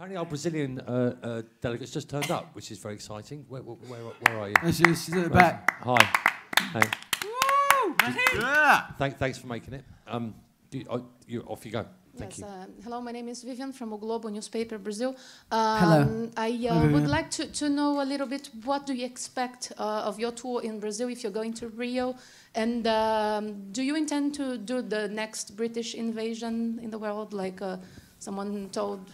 Apparently our Brazilian delegates just turned up, which is very exciting. Where are you? She's at the back. Hi. Hey. Woo! Yeah. Thanks for making it. Off you go. Thank you. Hello, my name is Vivian from O Globo newspaper, Brazil. Hello. I would like to know a little bit, what do you expect of your tour in Brazil if you're going to Rio? And do you intend to do the next British invasion in the world? Like someone told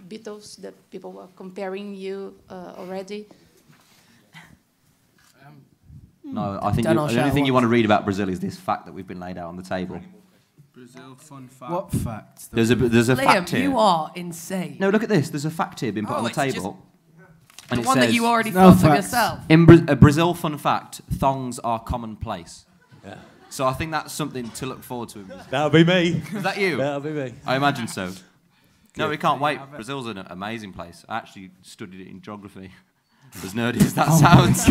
Beatles that people were comparing you already. No, I think the only thing you want to read about Brazil is this fact that we've been laid out on the table. Brazil fun fact. What facts? There's a Liam, fact here. you are insane. No, look at this. There's a fact here being put on the table. And it one says, that you already thought of yourself. In Brazil, fun fact, thongs are commonplace. Yeah. So I think that's something to look forward to. That'll be me. Is that you? That'll be me. I imagine so. No, we can't wait. Brazil's an amazing place. I actually studied it in geography. As nerdy as that sounds.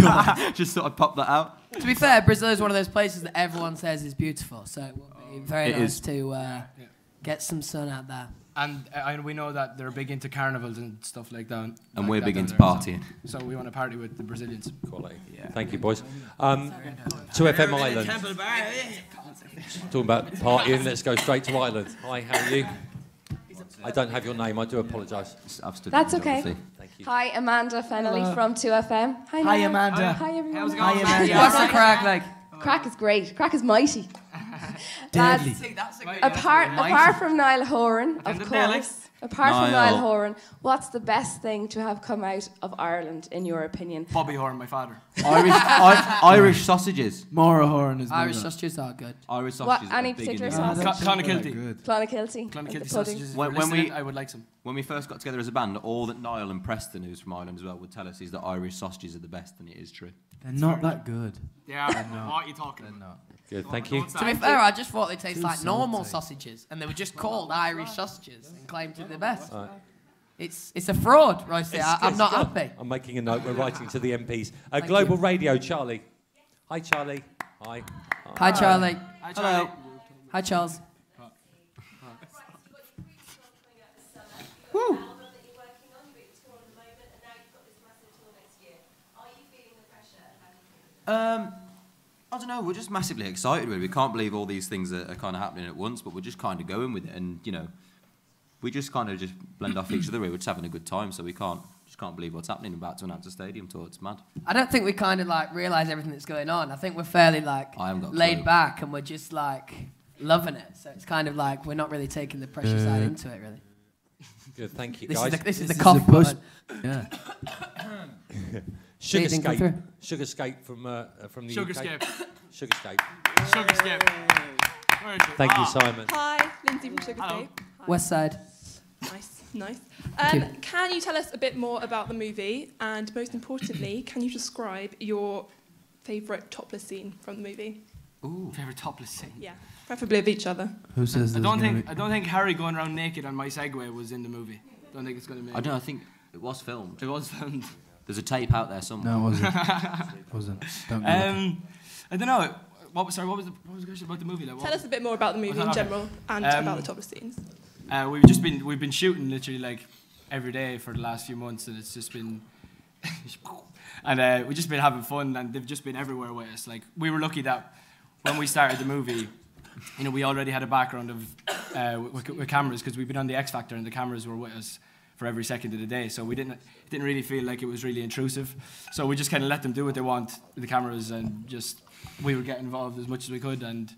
Just thought I'd pop that out. To be fair, Brazil is one of those places that everyone says is beautiful, so it will be very nice to get some sun out there. And we know that they're big into carnivals and stuff like that. And we're big into partying. So we want to party with the Brazilians. Quality. Yeah. Thank you, boys. 2FM Ireland. Talking about partying, let's go straight to Ireland. Hi, how are you? I don't have your name, I do apologise. That's okay. Thank you. Hi, Amanda Fennelly from 2FM. Hi, Hi, Amanda. Hi, everyone. How's it going? Hi, Amanda. What's the crack like? Crack is great. Crack is mighty. Deadly. Apart from Niall Horan, of course. Apart from Niall Horan, what's the best thing to have come out of Ireland, in your opinion? Bobby Horan, my father. Irish sausages. Maura Horan is Irish sausages are good. Irish sausages Any are big particular in sausage? Clonakilty. Clonakilty. Clonakilty The pudding. sausages. When I would like some. When we first got together as a band, all that Niall and Preston, who's from Ireland as well, would tell us is that Irish sausages are the best, and it is true. They're not that good. Yeah, what are you talking about? Good, thank you. To be fair, I just thought they taste like normal sausages, and they were just called Irish sausages and claimed to be the best. It's a fraud, Royce. I'm not happy. I'm making a note, we're writing to the MPs. Global Radio, Charlie. Hi, Charlie. Hi. Hi, Charlie. Hi, Charlie. Hello. Hi, Charles. Woo. I don't know, we're just massively excited really. We can't believe all these things are kind of happening at once, but we're just kind of going with it, and you know, we just kind of just blend off each other. We're just having a good time, so we can't believe what's happening. We're about to announce a stadium tour. It's mad. I don't think we kind of like realise everything that's going on. I think we're fairly like laid back, and we're just like loving it. So it's kind of like we're not really taking the pressure side into it, really. Good, thank you, guys. This is the cough button. Yeah. Sugarscape from the Sugarscape. UK. Sugarscape. Sugarscape. Thank you, Simon. Hi, Lindsay from Sugarscape. West Side. Nice. Can you tell us a bit more about the movie? And most importantly, can you describe your favourite topless scene from the movie? Ooh. Favourite topless scene? Yeah, preferably of each other. Who says I don't think Harry going around naked on my Segway was in the movie. Don't think it's going to be. I don't know, I think it was filmed. It was filmed. There's a tape out there somewhere. No, it wasn't. It wasn't. Don't do I don't know. What was the question about the movie? Like, Tell us a bit more about the movie in general and about the topless scenes. We've been shooting literally like every day for the last few months, and it's just been and we've just been having fun, and they've just been everywhere with us. Like, we were lucky that when we started the movie, you know, we already had a background of with cameras, because we've been on the X Factor and the cameras were with us for every second of the day, so it didn't really feel like it was really intrusive. So we just kind of let them do what they want with the cameras, and just we would get involved as much as we could, and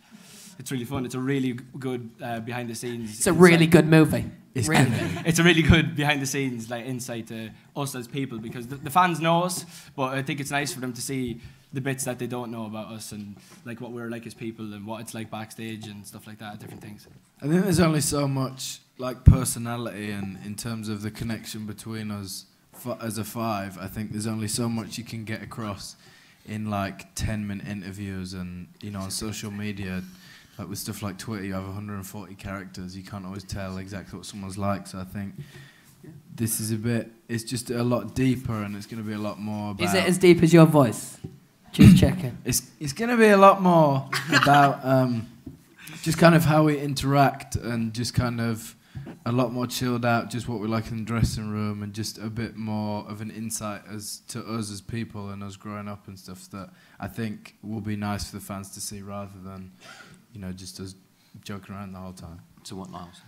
it's really fun. It's a really good behind the scenes. It's a really good movie. It's a really good behind the scenes like insight to us as people, because the fans know us, but I think it's nice for them to see the bits that they don't know about us, and like what we're like as people and what it's like backstage and stuff like that, different things. I think there's only so much like personality, and in terms of the connection between us as a five, I think there's only so much you can get across in like 10-minute interviews, and you know, on social media, like with stuff like Twitter, you have 140 characters. You can't always tell exactly what someone's like. So I think this is it's just a lot deeper, and it's going to be a lot more about... Is it as deep as your voice? Just checking. It's going to be a lot more about just kind of how we interact, and just kind of a lot more chilled out, just what we like in the dressing room, and just a bit more of an insight as to us as people and us growing up and stuff that I think will be nice for the fans to see, rather than, you know, just us joking around the whole time. To what Niall said.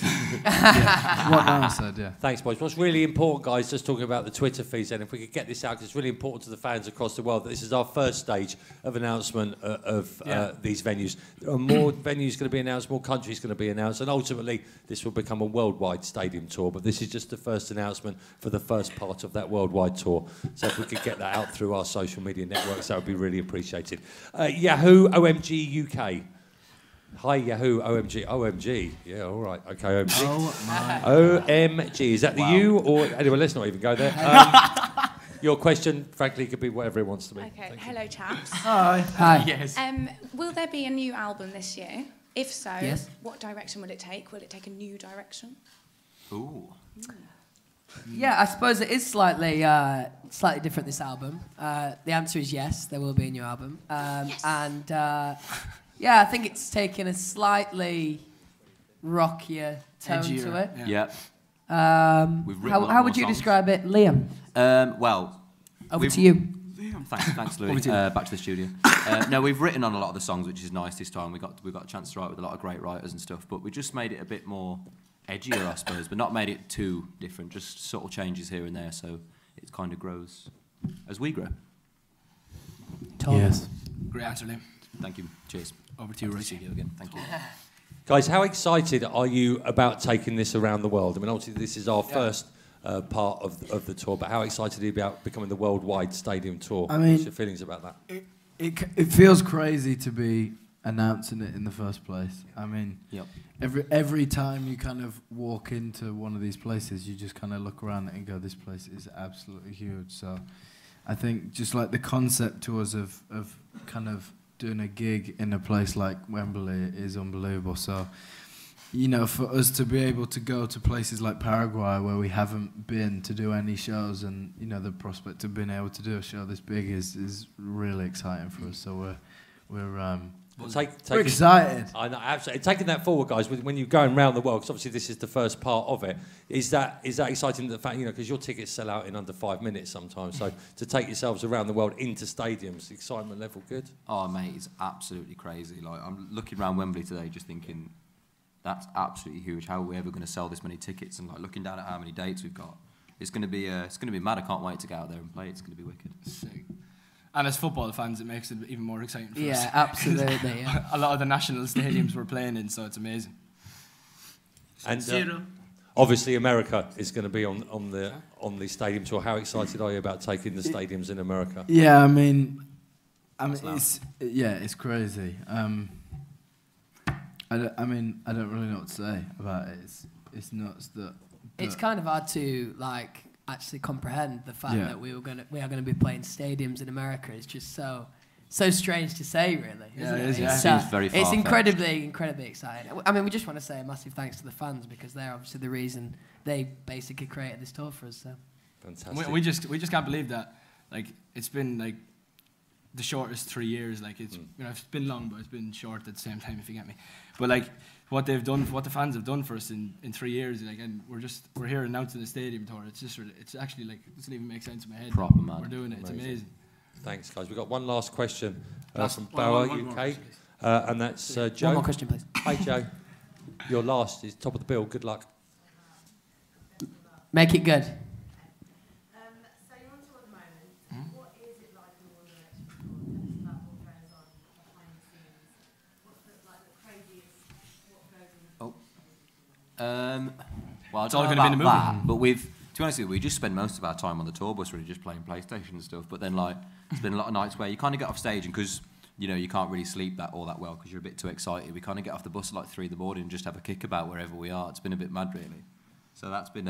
Yeah, what Niall said, yeah. Thanks, boys. What's really important, guys, just talking about the Twitter feeds, and if we could get this out, because it's really important to the fans across the world that this is our first stage of announcement of these venues. There are more venues going to be announced, more countries going to be announced, and ultimately this will become a worldwide stadium tour, but this is just the first announcement for the first part of that worldwide tour. So if we could get that out through our social media networks, that would be really appreciated. Yahoo OMG UK. Hi Yahoo, OMG, OMG. Yeah, all right, okay, OMG. Oh my. OMG, is that the U or anyway? Let's not even go there. Your question, frankly, could be whatever it wants to be. Okay, hello chaps. Hi. Hi. Yes. Will there be a new album this year? If so, Yes. what direction will it take? Will it take a new direction? Ooh. Yeah, I suppose it is slightly different, this album. The answer is yes, there will be a new album. Yes. And yeah, I think it's taken a slightly rockier tone Edgier, to it. Yeah. We've written a lot How more would you songs. describe it, Liam? Well, Over to you. thanks, Louis. Back to the studio. No, we've written on a lot of the songs, which is nice this time. We got a chance to write with a lot of great writers and stuff, but we just made it a bit more edgier, I suppose, but not made it too different. Just subtle changes here and there, so it kind of grows as we grow. Tom. Yes. Great answer, Liam. Thank you. Cheers. Over to you, Back Richie. the studio again. Thank you. Guys, how excited are you about taking this around the world? I mean, obviously this is our first part of the tour, but how excited are you about becoming the worldwide stadium tour? I mean, what's your feelings about that? It feels crazy to be announcing it in the first place. I mean, Yep. every time you kind of walk into one of these places, you just kind of look around and go, this place is absolutely huge. So I think just like the concept to us of kind of doing a gig in a place like Wembley is unbelievable. So, you know, for us to be able to go to places like Paraguay where we haven't been to do any shows, and, you know, the prospect of being able to do a show this big is really exciting for us. So we're excited. I know, absolutely. Taking that forward, guys, when you're going around the world, because obviously this is the first part of it, is that exciting, the fact, you know, because your tickets sell out in under 5 minutes sometimes, so to take yourselves around the world into stadiums, excitement level good? Oh, mate, it's absolutely crazy. Like, I'm looking around Wembley today just thinking, that's absolutely huge. How are we ever going to sell this many tickets? And like looking down at how many dates we've got, it's going to be mad. I can't wait to get out there and play. It's going to be wicked. Sick. And as football fans, it makes it even more exciting for us. Yeah, absolutely. Yeah. A lot of the national stadiums we're playing in, so it's amazing. And obviously America is going to be on the stadium tour. How excited are you about taking the stadiums in America? Yeah, I mean it's crazy. I don't really know what to say about it. It's nuts that. It's kind of hard to like actually comprehend the fact that we are going to be playing stadiums in America. It's just so strange to say, really. Yeah, isn't it is. It's, Seems very it's far-fetched. incredibly exciting. I mean, we just want to say a massive thanks to the fans, because they're obviously the reason they basically created this tour for us. So. Fantastic. We just can't believe that. Like, it's been like the shortest 3 years. Like, it's you know, it's been long, but it's been short at the same time, if you get me. But like what they've done, what the fans have done for us in 3 years, like, and we're here announcing the stadium tour. It's actually like, it doesn't even make sense in my head. Proper, man. We're doing it. It's amazing. Thanks, guys. We've got one last question from Bauer, UK, and that's Joe. One more question, please. Hi, Joe. You're last. It's top of the bill. Good luck. Make it good. So you're on tour at the moment. What is it like in all the extra about what goes on behind the scenes? What's the craziest? What goes on? Well, It's all going to be in the movie. that, but to be honest with you, we just spend most of our time on the tour bus really just playing PlayStation and stuff. But then, like, there's been a lot of nights where you kind of get off stage, and because, you know, you can't really sleep all that well because you're a bit too excited, we kind of get off the bus at like 3 in the morning and just have a kickabout wherever we are. It's been a bit mad, really. So that's been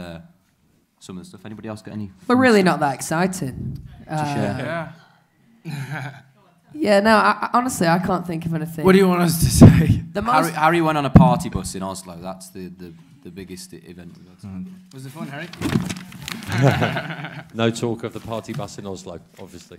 some of the stuff. Anybody else got any? We're really not that exciting. share? Yeah. Yeah, no, honestly, I can't think of anything. What do you want us to say? The most Harry went on a party bus in Oslo. That's the biggest event we've had. Was it fun, Harry? No talk of the party bus in Oslo, obviously.